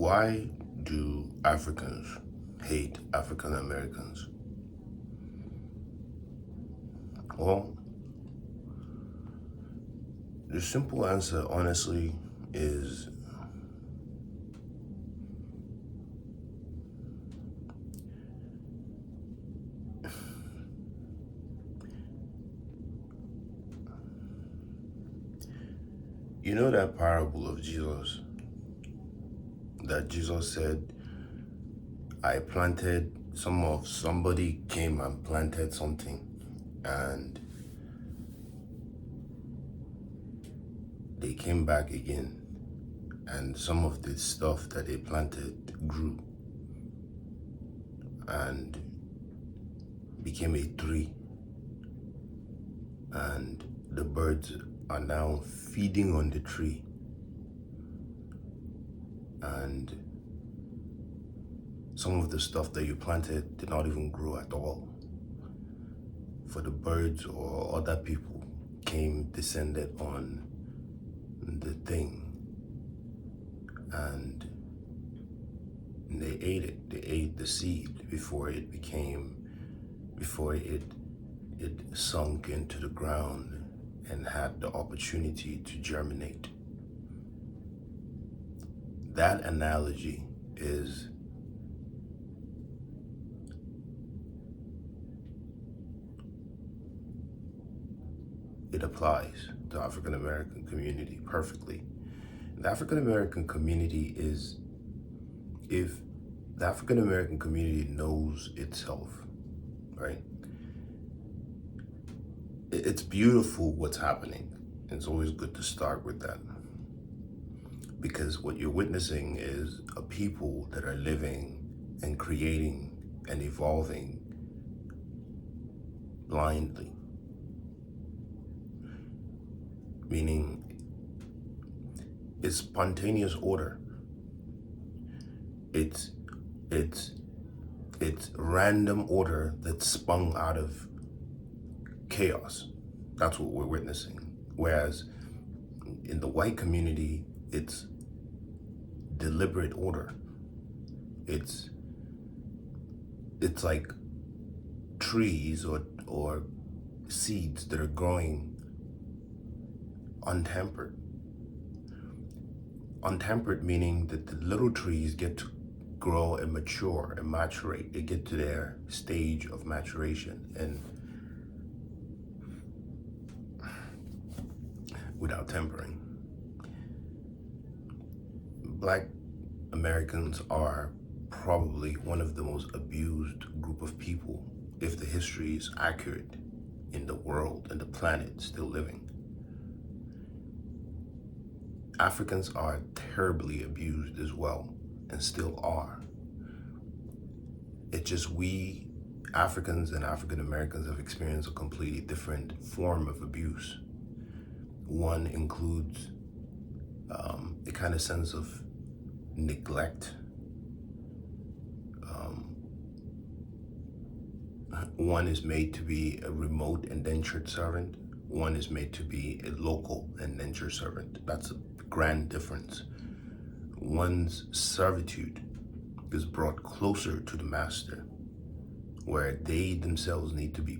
Why do Africans hate African Americans? Well, the simple answer, honestly, is you know that parable of Jesus that Jesus said, somebody came and planted something, and they came back again, and some of the stuff that they planted grew and became a tree, and the birds are now feeding on the tree, and some of the stuff that you planted did not even grow at all. For the birds or other people descended on the thing, and they ate it. They ate the seed before it sunk into the ground and had the opportunity to germinate. That analogy it applies to African American community perfectly. The African American community if the African American community knows itself, right? It's beautiful what's happening. It's always good to start with that, because what you're witnessing is a people that are living and creating and evolving blindly. Meaning, it's spontaneous order. It's random order that's sprung out of chaos. That's what we're witnessing. Whereas in the white community, it's deliberate order. It's like trees or seeds that are growing untempered. Untempered meaning that the little trees get to grow and mature and maturate. They get to their stage of maturation and without tempering. Black Americans are probably one of the most abused group of people, if the history is accurate, in the world and the planet still living. Africans are terribly abused as well, and still are. It's just we Africans and African Americans have experienced a completely different form of abuse. One includes a kind of sense of neglect. One is made to be a remote indentured servant. One is made to be a local indentured servant. That's a grand difference. One's servitude is brought closer to the master, where they themselves need to be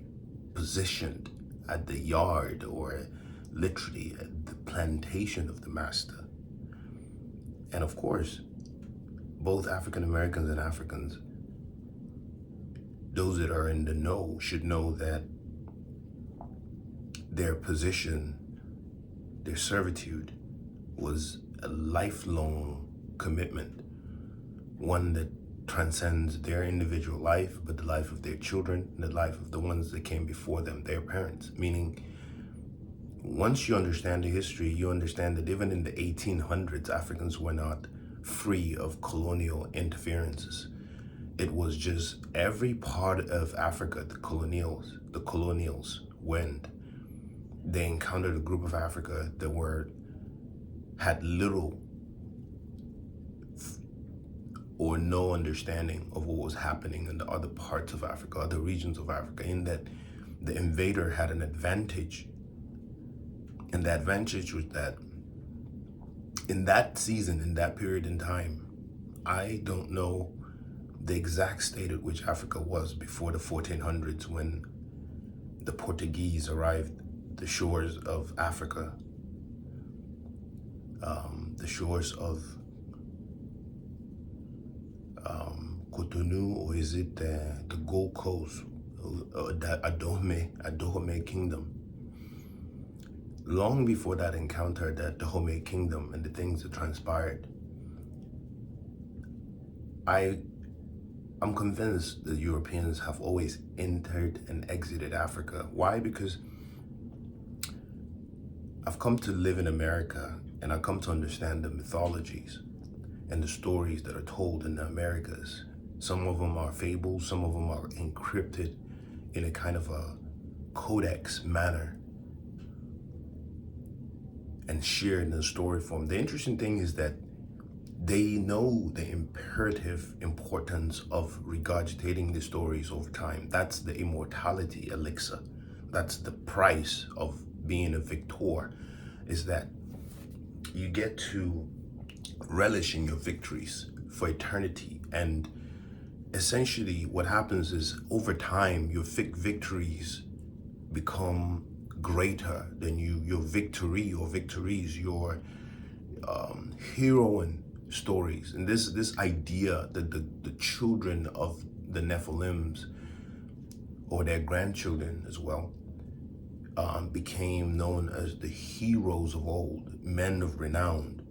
positioned at the yard or literally at the plantation of the master. And of course, both African Americans and Africans, those that are in the know, should know that their position, their servitude, was a lifelong commitment, one that transcends their individual life, but the life of their children, and the life of the ones that came before them, their parents. Meaning, once you understand the history, you understand that even in the 1800s, Africans were not free of colonial interferences. It was just every part of Africa, the colonials went. They encountered a group of Africa that had little or no understanding of what was happening in the other parts of Africa, other regions of Africa, in that the invader had an advantage. And the advantage was that in that season, in that period in time, I don't know the exact state at which Africa was before the 1400s when the Portuguese arrived the shores of Africa, the shores of Cotonou, or is it the Gold Coast, the Dahomey Kingdom. Long before that encounter, that Dahomey Kingdom and the things that transpired, I'm convinced that Europeans have always entered and exited Africa. Why? Because I've come to live in America and I've come to understand the mythologies and the stories that are told in the Americas. Some of them are fables, some of them are encrypted in a kind of a codex manner and shared in a story form. The interesting thing is that they know the imperative importance of regurgitating the stories over time. That's the immortality elixir. That's the price of being a victor, is that you get to relish in your victories for eternity. And essentially what happens is over time, your victories become greater than your victory or victories, your heroine stories. And this idea that the children of the Nephilims, or their grandchildren as well, became known as the heroes of old, men of renown.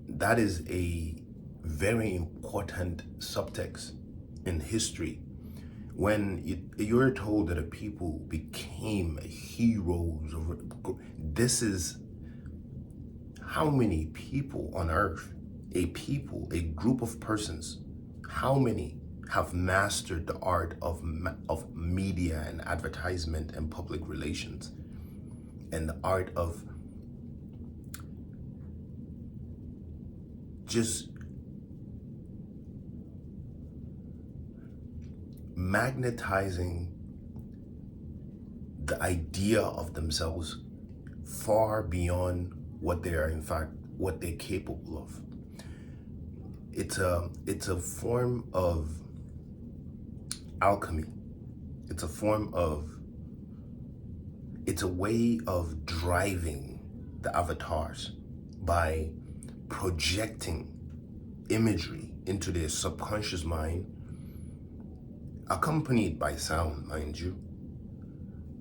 That is a very important subtext in history. When you're told that a people became heroes, this is how many people on earth, a group of persons, how many have mastered the art of media and advertisement and public relations, and the art of just magnetizing the idea of themselves far beyond what they are, in fact, what they're capable of. It's a form of alchemy. It's a way of driving the avatars by projecting imagery into their subconscious mind, accompanied by sound, mind you.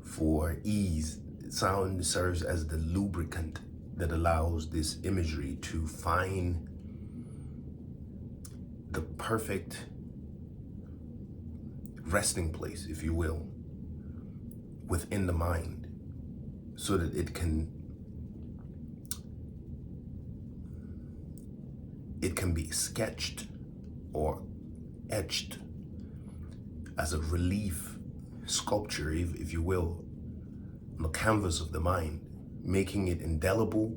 For ease, sound serves as the lubricant that allows this imagery to find the perfect resting place, if you will, within the mind, so that it can be sketched or etched as a relief sculpture, if you will, on the canvas of the mind, making it indelible,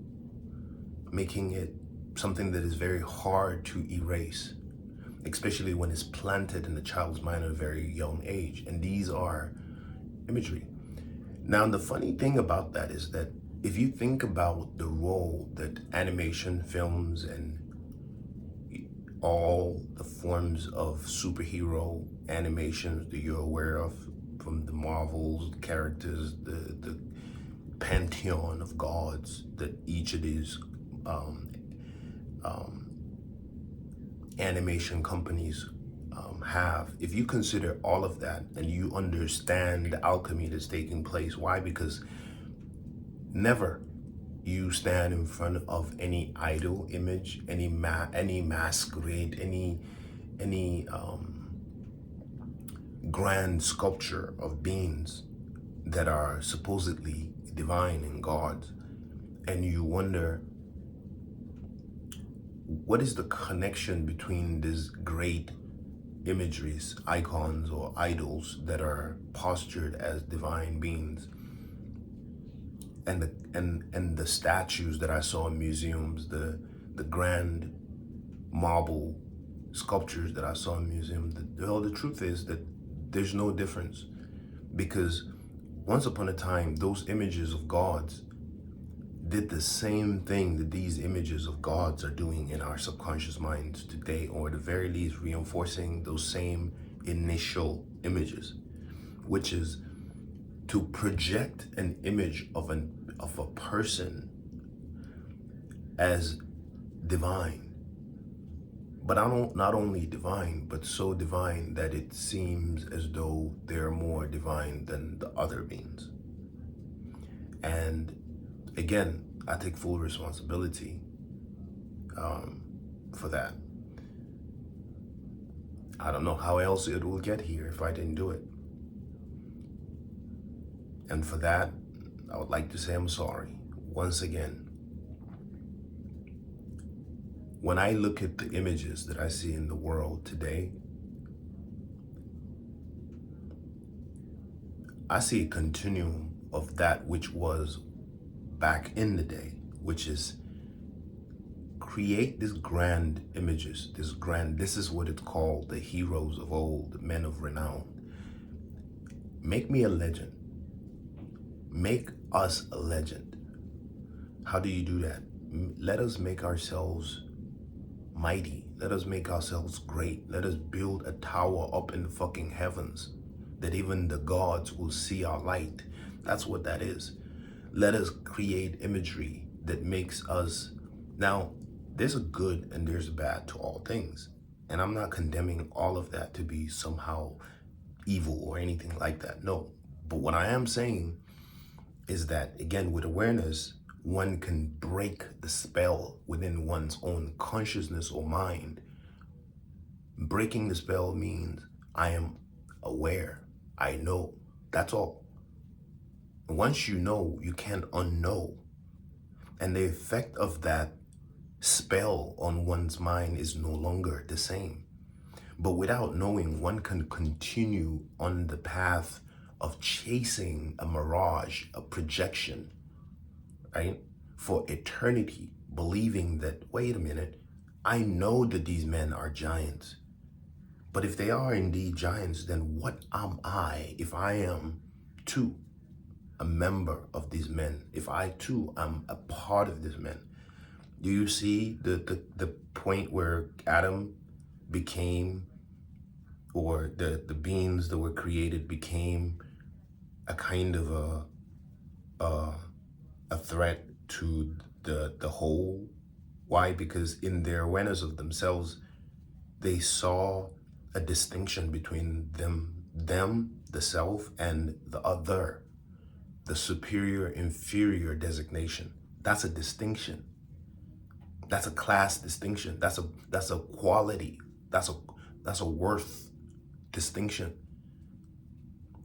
making it something that is very hard to erase, especially when it's planted in the child's mind at a very young age. And these are imagery. Now, the funny thing about that is that if you think about the role that animation, films, and all the forms of superhero animations that you're aware of, from the Marvels characters, the pantheon of gods that each of these animation companies have, if you consider all of that and you understand the alchemy that's taking place. Why? Because never you stand in front of any idol image, any masquerade, any grand sculpture of beings that are supposedly divine and gods, and you wonder, what is the connection between these great imageries, icons, or idols that are postured as divine beings, and the statues that I saw in museums, the grand marble sculptures that I saw in museums? The truth is that there's no difference, because once upon a time, those images of gods, did the same thing that these images of gods are doing in our subconscious minds today, or at the very least reinforcing those same initial images, which is to project an image of a person as divine, but not only divine, but so divine that it seems as though they're more divine than the other beings. And again, I take full responsibility for that. I don't know how else it will get here if I didn't do it. And for that, I would like to say I'm sorry. Once again, when I look at the images that I see in the world today, I see a continuum of that which was back in the day, which is create these grand images, this is what it's called, the heroes of old, the men of renown. Make me a legend. Make us a legend. How do you do that? Let us make ourselves mighty. Let us make ourselves great. Let us build a tower up in the fucking heavens that even the gods will see our light. That's what that is. Let us create imagery that makes us... Now, there's a good and there's a bad to all things. And I'm not condemning all of that to be somehow evil or anything like that. No. But what I am saying is that, again, with awareness, one can break the spell within one's own consciousness or mind. Breaking the spell means I am aware. I know. That's all. Once you know, you can't unknow. And the effect of that spell on one's mind is no longer the same. But without knowing, one can continue on the path of chasing a mirage, a projection, right? For eternity, believing that, wait a minute, I know that these men are giants. But if they are indeed giants, then what am I if I am too a member of these men? If I too am a part of these men? Do you see the point where Adam became, or the beings that were created became a kind of a threat to the whole? Why? Because in their awareness of themselves, they saw a distinction between them, the self, and the other, the superior, inferior designation. That's a distinction. That's a class distinction. That's a quality. That's a worth distinction.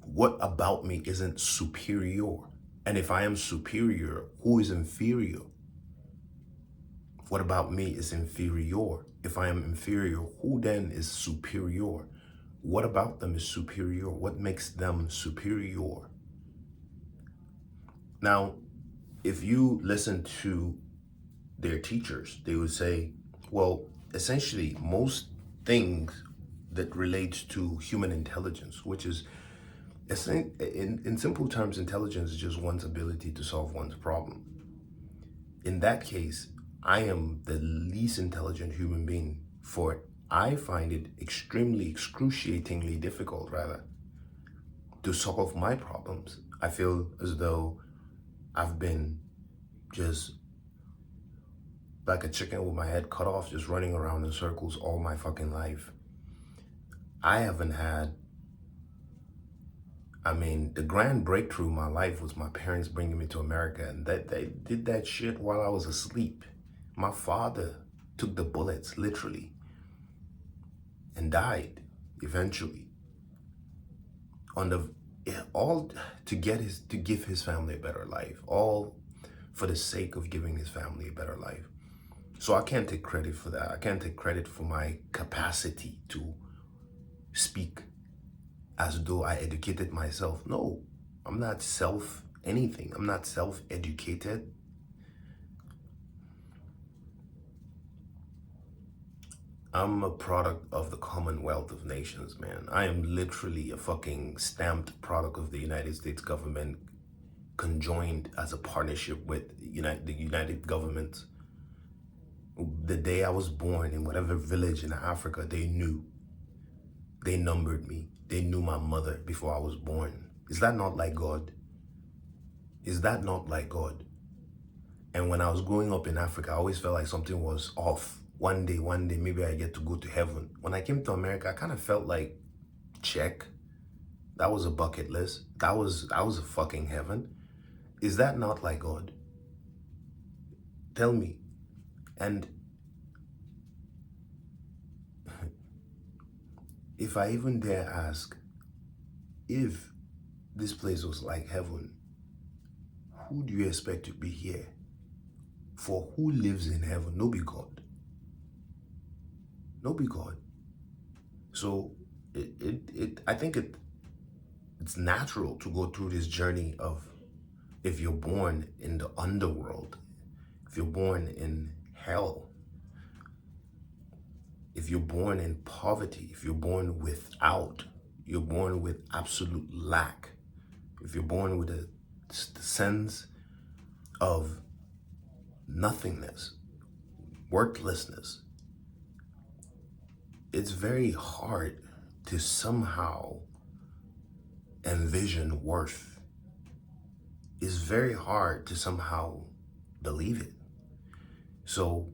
What about me isn't superior? And if I am superior, who is inferior? What about me is inferior? If I am inferior, who then is superior? What about them is superior? What makes them superior? Now, if you listen to their teachers, they would say, well, essentially most things that relates to human intelligence, which is, in simple terms, intelligence is just one's ability to solve one's problem. In that case, I am the least intelligent human being, for I find it excruciatingly difficult, rather, to solve my problems. I feel as though I've been just like a chicken with my head cut off, just running around in circles all my fucking life. I haven't had, the grand breakthrough in my life was my parents bringing me to America, and that they did that shit while I was asleep. My father took the bullets, literally, and died eventually. All to give his family a better life, all for the sake of giving his family a better life. So I can't take credit for that. I can't take credit for my capacity to speak as though I educated myself. No, I'm not anything. I'm not self-educated. I'm a product of the Commonwealth of Nations, man. I am literally a fucking stamped product of the United States government, conjoined as a partnership with the United Governments. The day I was born in whatever village in Africa, they knew. They numbered me. They knew my mother before I was born. Is that not like God? Is that not like God? And when I was growing up in Africa, I always felt like something was off. One day, maybe I get to go to heaven. When I came to America, I kind of felt like, check. That was a bucket list. That was a fucking heaven. Is that not like God? Tell me. And if I even dare ask, if this place was like heaven, who do you expect to be here? For who lives in heaven? No be God. No be God. So I think it's natural to go through this journey of, if you're born in the underworld, if you're born in hell, if you're born in poverty, if you're born without, you're born with absolute lack, if you're born with the sense of nothingness, worthlessness, it's very hard to somehow envision worth. It's very hard to somehow believe it. So,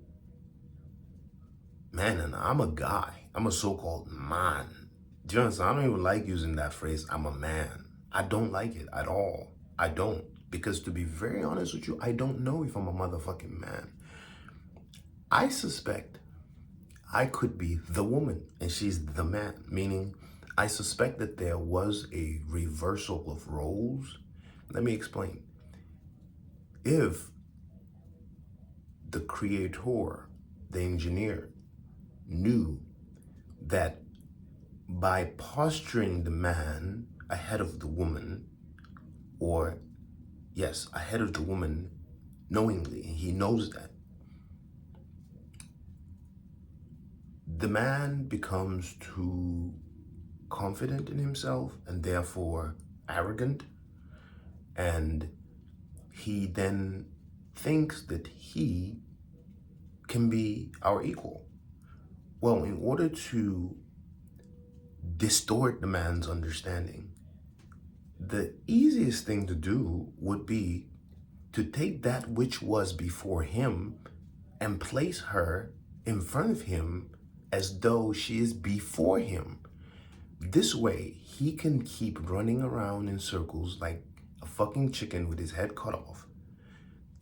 man, and I'm a guy. I'm a so-called man. Do you understand? I don't even like using that phrase, I'm a man. I don't like it at all. I don't. Because to be very honest with you, I don't know if I'm a motherfucking man. I suspect I could be the woman and she's the man. Meaning, I suspect that there was a reversal of roles. Let me explain. If the creator, the engineer, knew that by posturing the man ahead of the woman, or yes, ahead of the woman knowingly, he knows that, the man becomes too confident in himself and therefore arrogant, and he then thinks that he can be our equal. Well, in order to distort the man's understanding, the easiest thing to do would be to take that which was before him and place her in front of him as though she is before him. This way, he can keep running around in circles like a fucking chicken with his head cut off,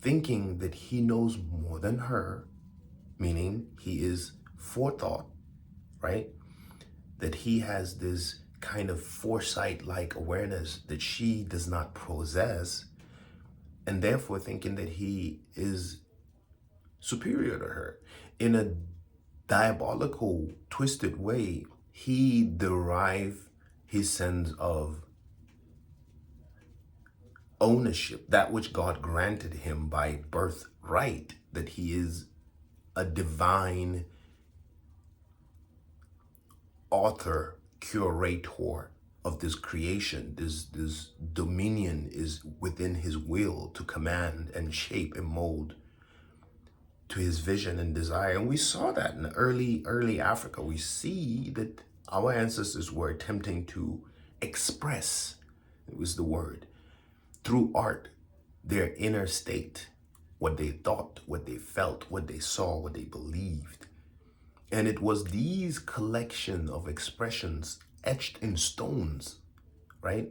thinking that he knows more than her, meaning he is forethought, right? That he has this kind of foresight-like awareness that she does not possess, and therefore thinking that he is superior to her. In a diabolical, twisted way, he derives his sense of ownership, that which God granted him by birthright, that he is a divine author, curator of this creation. This dominion is within his will to command and shape and mold to his vision and desire. And we saw that in early Africa. We see that our ancestors were attempting to express, it was the word, through art, their inner state, what they thought, what they felt, what they saw, what they believed. And it was these collection of expressions etched in stones, right,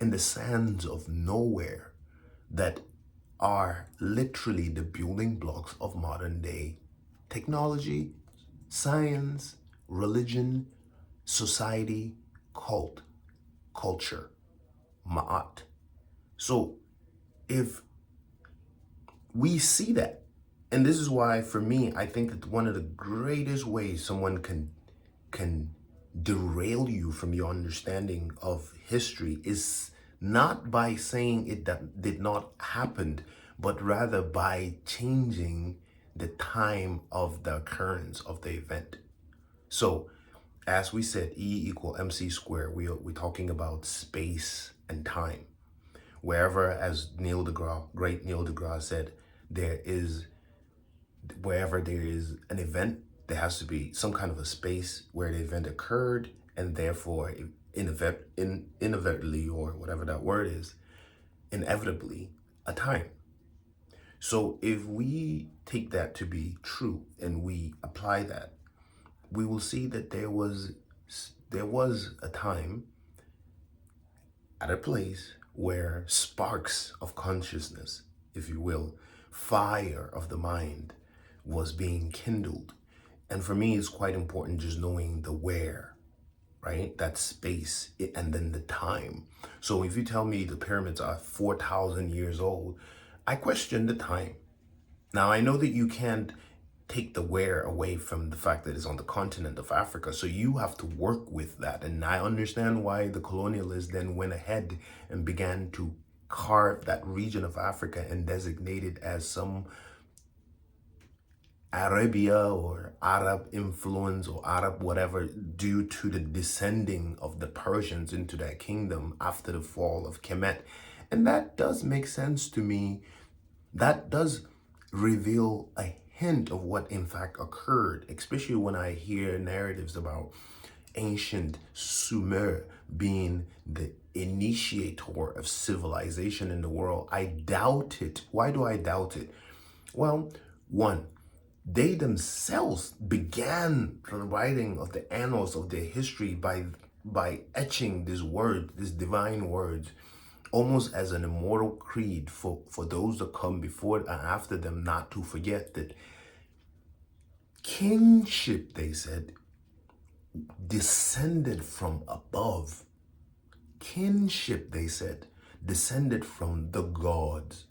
in the sands of nowhere, that are literally the building blocks of modern day technology, science, religion, society, cult, culture, ma'at. So if we see that, and this is why, for me, I think that one of the greatest ways someone can derail you from your understanding of history is not by saying it that did not happen, but rather by changing the time of the occurrence of the event. So, as we said, E equal MC squared, we're talking about space and time. Wherever, as great Neil deGrasse said, there is, wherever there is an event, there has to be some kind of a space where the event occurred, and therefore, inevitably, or whatever that word is, inevitably, a time. So if we take that to be true and we apply that, we will see that there was a time at a place where sparks of consciousness, if you will, fire of the mind was being kindled. And for me, it's quite important just knowing the where, right? That space and then the time. So if you tell me the pyramids are 4,000 years old, I question the time. Now, I know that you can't take the where away from the fact that it's on the continent of Africa. So you have to work with that. And I understand why the colonialists then went ahead and began to carve that region of Africa and designate it as some Arabia or Arab influence or Arab whatever, due to the descending of the Persians into that kingdom after the fall of Kemet. And that does make sense to me. That does reveal a hint of what in fact occurred, especially when I hear narratives about ancient Sumer being the initiator of civilization in the world. I doubt it. Why do I doubt it? Well, one, they themselves began the writing of the annals of their history by etching this word, this divine words, almost as an immortal creed for those that come before and after them, not to forget that kingship, they said, descended from above. Kinship, they said, descended from the gods.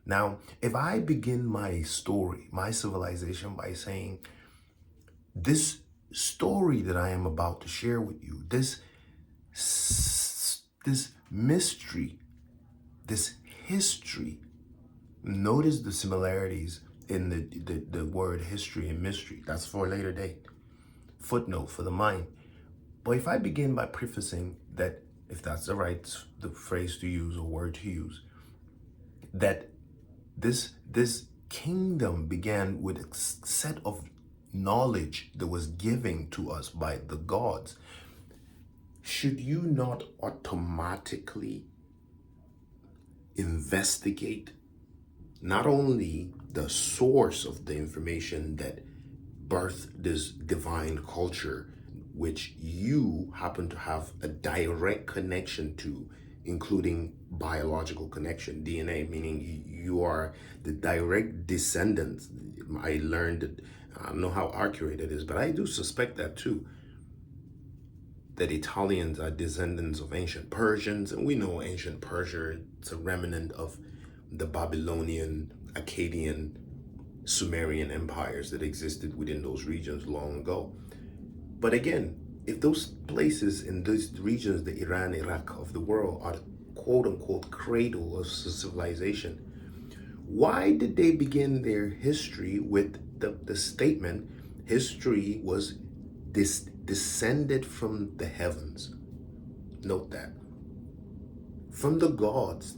Now, if I begin my story, my civilization, by saying, this story that I am about to share with you, this mystery, this history, notice the similarities in the word history and mystery. That's for a later date. Footnote for the mind. But if I begin by prefacing that, if that's the phrase to use or word to use, that this kingdom began with a set of knowledge that was given to us by the gods, should you not automatically investigate not only the source of the information that birthed this divine culture, which you happen to have a direct connection to, including biological connection, DNA, meaning you are the direct descendant. I learned that, I don't know how accurate it is, but I do suspect that too, that Italians are descendants of ancient Persians, and we know ancient Persia, it's a remnant of the Babylonian, Akkadian, Sumerian empires that existed within those regions long ago. But again, if those places in those regions, the Iran, Iraq of the world, are the quote-unquote cradle of civilization, why did they begin their history with the statement, history was descended from the heavens? Note that. From the gods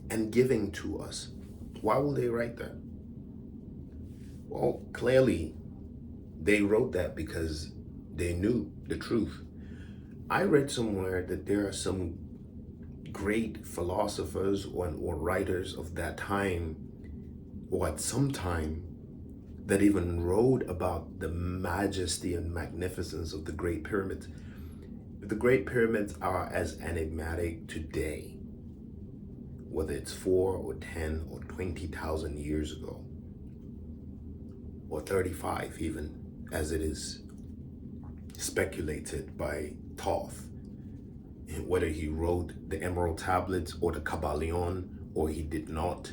and giving to us. Why will they write that? Well, clearly, they wrote that because they knew the truth. I read somewhere that there are some great philosophers or writers of that time, or at some time, that even wrote about the majesty and magnificence of the Great Pyramids. The Great Pyramids are as enigmatic today, whether it's 4 or 10 or 20,000 years ago, or 35 even, as it is speculated by Thoth, whether he wrote the Emerald Tablets or the Kabbalion or he did not,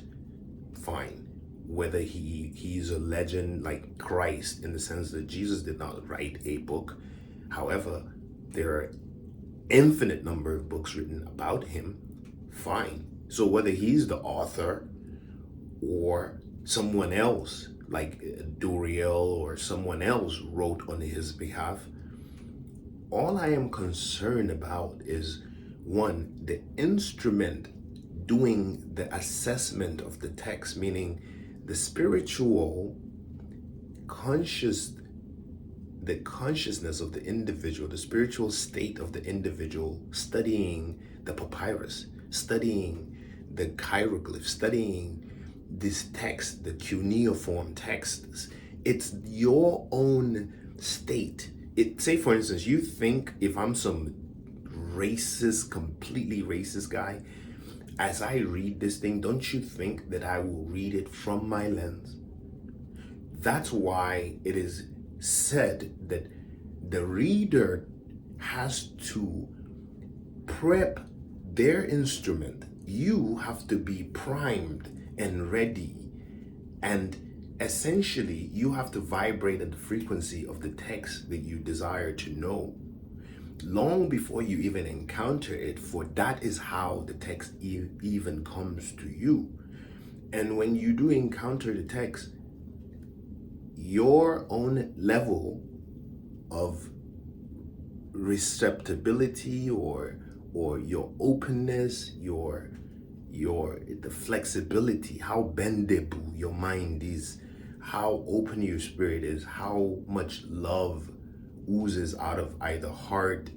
fine. Whether he's a legend like Christ, in the sense that Jesus did not write a book. However, there are infinite number of books written about him, fine. So whether he's the author or someone else like Duriel or someone else wrote on his behalf, all I am concerned about is One, the instrument doing the assessment of the text, meaning the spiritual conscious, the consciousness of the individual, the spiritual state of the individual, studying the papyrus, studying the hieroglyphs, studying this text, the cuneiform texts. It's your own state. Say for instance, you think if I'm some racist, completely racist guy, as I read this thing, don't you think that I will read it from my lens? That's why it is said that the reader has to prep their instrument. You have to be primed and ready, and essentially you have to vibrate at the frequency of the text that you desire to know long before you even encounter it, for that is how the text even comes to you. And when you do encounter the text, your own level of receptibility or your openness, the flexibility, how bendable your mind is, how open your spirit is, how much love oozes out of either heart,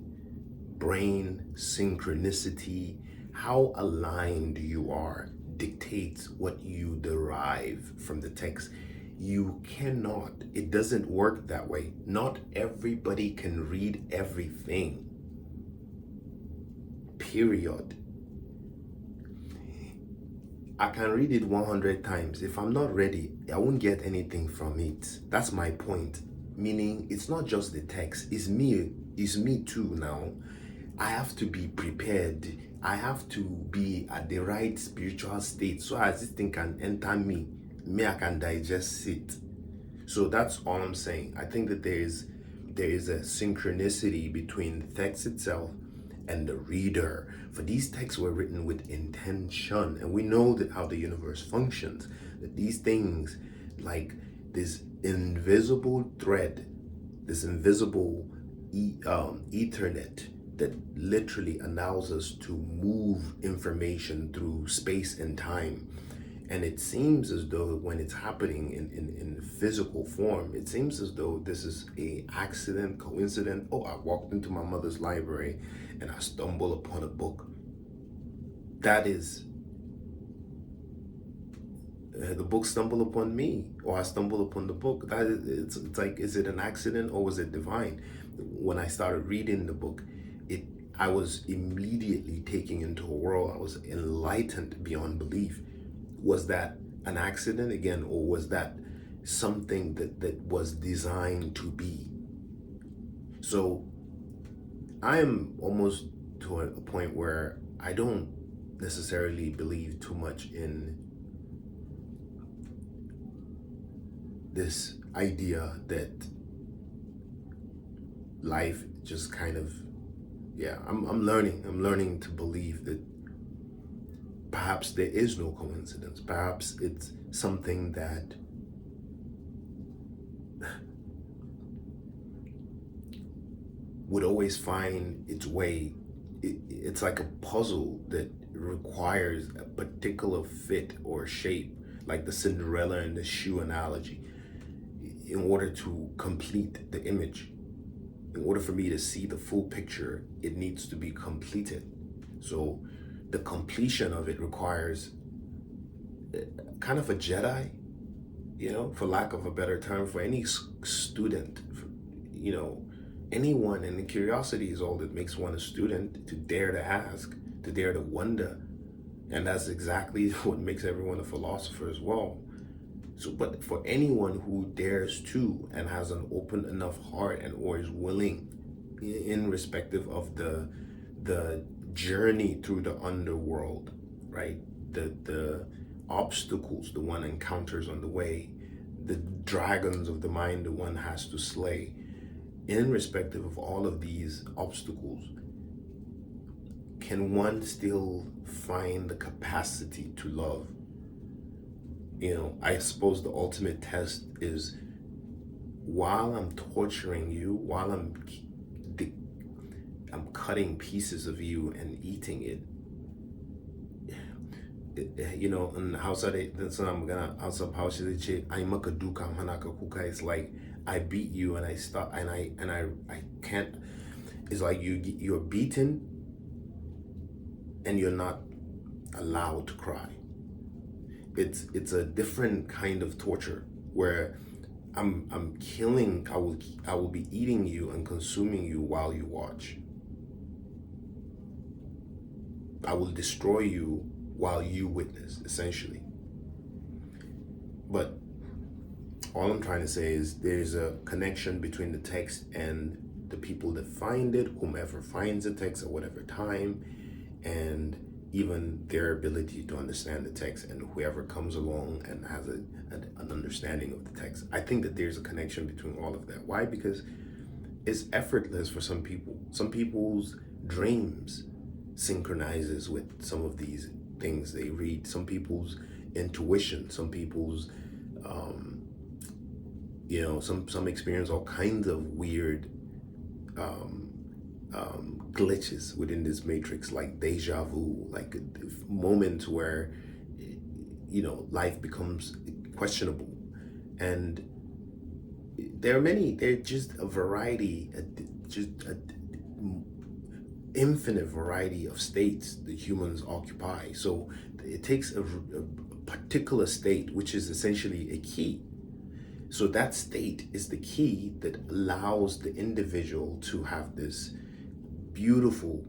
brain, synchronicity, how aligned you are dictates what you derive from the text. You cannot, it doesn't work that way. Not everybody can read everything. Period. I can read it 100 times. If I'm not ready, I won't get anything from it. That's my point. Meaning, it's not just the text, it's me too now. I have to be prepared. I have to be at the right spiritual state so as this thing can enter me, I can digest it. So that's all I'm saying. I think that there is a synchronicity between the text itself and the reader. For these texts were written with intention, and we know that how the universe functions, that these things, like this invisible thread, this invisible ethernet that literally allows us to move information through space and time. And it seems as though when it's happening in physical form, it seems as though this is a accident, coincidence. Oh, I walked into my mother's library and I stumble upon a book. That is, the book stumbled upon me, or I stumbled upon the book. That is, it's like, is it an accident or was it divine? When I started reading the book, I was immediately taken into a world. I was enlightened beyond belief. Was that an accident again, or was that something that was designed to be? So I am almost to a point where I don't necessarily believe too much in this idea that life just kind of, I'm learning to believe that perhaps there is no coincidence. Perhaps it's something that would always find its way. It's like a puzzle that requires a particular fit or shape, like the Cinderella and the shoe analogy, in order to complete the image. In order for me to see the full picture, it needs to be completed. So the completion of it requires kind of a Jedi, for lack of a better term, for any student, anyone. And the curiosity is all that makes one a student, to dare to ask, to dare to wonder. And that's exactly what makes everyone a philosopher as well. So, but for anyone who dares to and has an open enough heart and or is willing, in respective of the journey through the underworld, right? The obstacles the one encounters on the way, the dragons of the mind the one has to slay. In respective of all of these obstacles, can one still find the capacity to love? I suppose the ultimate test is, while I'm torturing you, while I'm cutting pieces of you and eating it. You know, in Hausa, that's what I'm gonna Hausa Hausa they say, I maka duka manaka kuka. It's like I beat you and I stop and I can't. It's like you're beaten and you're not allowed to cry. It's a different kind of torture where I'm killing. I will be eating you and consuming you while you watch. I will destroy you while you witness, essentially. But all I'm trying to say is there's a connection between the text and the people that find it, whomever finds the text at whatever time, and even their ability to understand the text, and whoever comes along and has an understanding of the text. I think that there's a connection between all of that. Why? Because it's effortless for some people. Some people's dreams synchronizes with some of these things they read. Some people's intuition, some people's some experience all kinds of weird glitches within this matrix, like deja vu, like moments where life becomes questionable. And there's just a variety, infinite variety of states that humans occupy. So it takes a particular state, which is essentially a key. So that state is the key that allows the individual to have this beautiful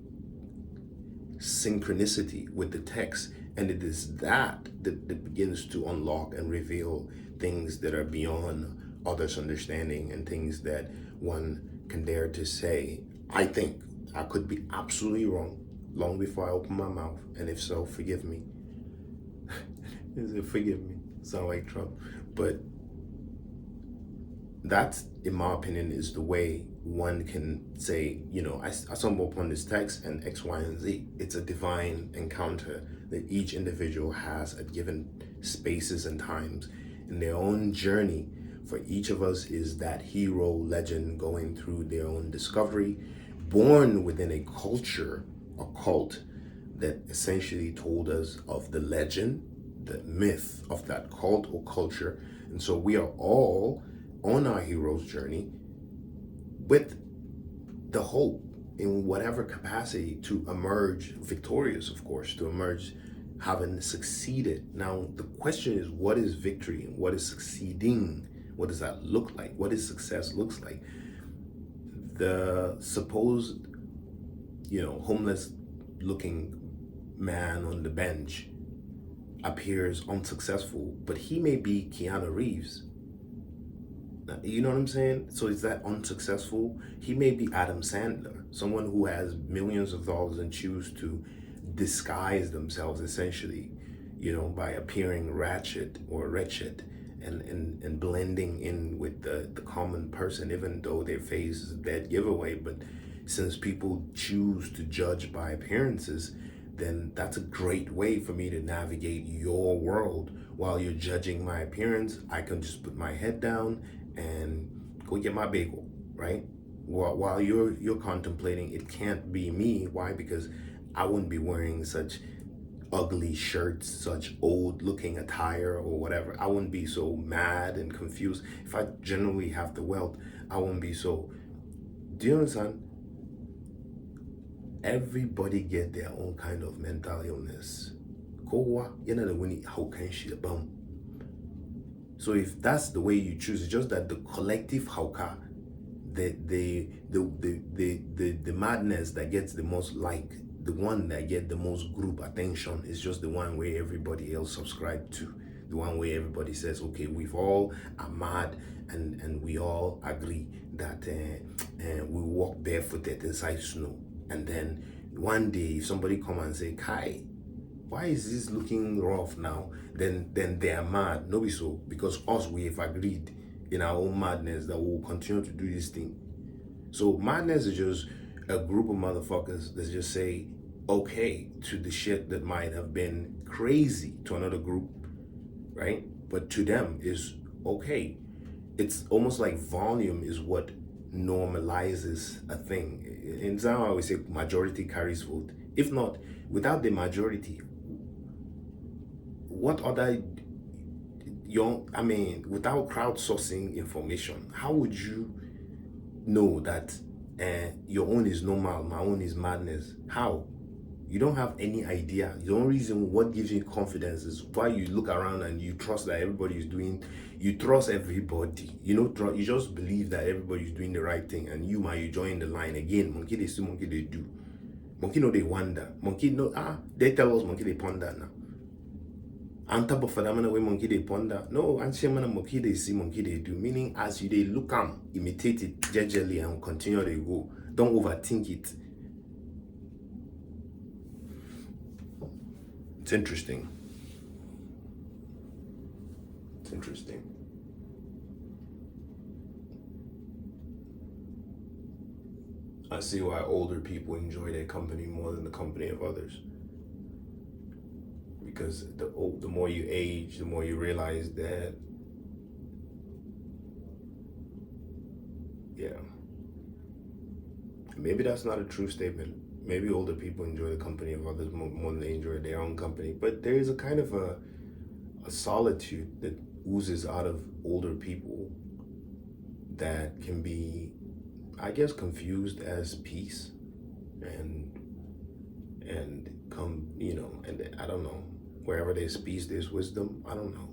synchronicity with the text. And it is that begins to unlock and reveal things that are beyond others' understanding, and things that one can dare to say, I think. I could be absolutely wrong long before I open my mouth. And if so, forgive me. Forgive me. Sound like Trump. But that, in my opinion, is the way one can say, I stumble upon this text and X, Y, and Z. It's a divine encounter that each individual has at given spaces and times in their own journey. For each of us is that hero legend going through their own discovery, born within a culture, a cult, that essentially told us of the legend, the myth of that cult or culture. And so we are all on our hero's journey with the hope, in whatever capacity, to emerge victorious, of course, to emerge having succeeded. Now, the question is, what is victory and what is succeeding? What does that look like? What is success looks like? The supposed, homeless looking man on the bench appears unsuccessful, but he may be Keanu Reeves. You know what I'm saying? So is that unsuccessful? He may be Adam Sandler, someone who has millions of dollars and choose to disguise themselves, essentially, by appearing ratchet or wretched, and blending in with the common person, even though their face is a dead giveaway. But since people choose to judge by appearances, then that's a great way for me to navigate your world. While you're judging my appearance, I can just put my head down and go get my bagel, right? While you're contemplating, it can't be me. Why? Because I wouldn't be wearing such ugly shirts, such old looking attire or whatever. I wouldn't be so mad and confused. If I generally have the wealth, I wouldn't be so. Do you understand? Everybody get their own kind of mental illness. So if that's the way you choose, it's just that the collective hauka, the madness that gets the most the one that get the most group attention is just the one where everybody else subscribe to. The one where everybody says, okay, we've all are mad, and we all agree that we walk barefooted inside snow. And then one day, if somebody come and say, Kai, why is this looking rough now? Then they are mad. No, be so, because us, we have agreed in our own madness that we will continue to do this thing. So madness is just a group of motherfuckers that just say okay to the shit that might have been crazy to another group, right? But to them is okay. It's almost like volume is what normalizes a thing. In Zao, I always say majority carries vote. If not, without the majority, what other without crowdsourcing information, how would you know that your own is normal, my own is madness? How? You don't have any idea. The only reason what gives you confidence is why you look around and you trust that everybody is doing, you trust everybody. You just believe that everybody is doing the right thing, and you join the line again. Monkey they see, monkey they do. Monkey know they wonder. Monkey know they tell us monkey they ponder now. On top of that, way monkey they ponder. No, and shaman monkey they see, monkey they do. Meaning as you they look imitate it gingerly and continue they go. Don't overthink it. It's interesting. It's interesting. I see why older people enjoy their company more than the company of others. Because the more you age, the more you realize that, yeah, maybe that's not a true statement. Maybe older people enjoy the company of others more than they enjoy their own company. But there is a kind of a solitude that oozes out of older people that can be, I guess, confused as peace and come, and I don't know, wherever there's peace, there's wisdom. I don't know.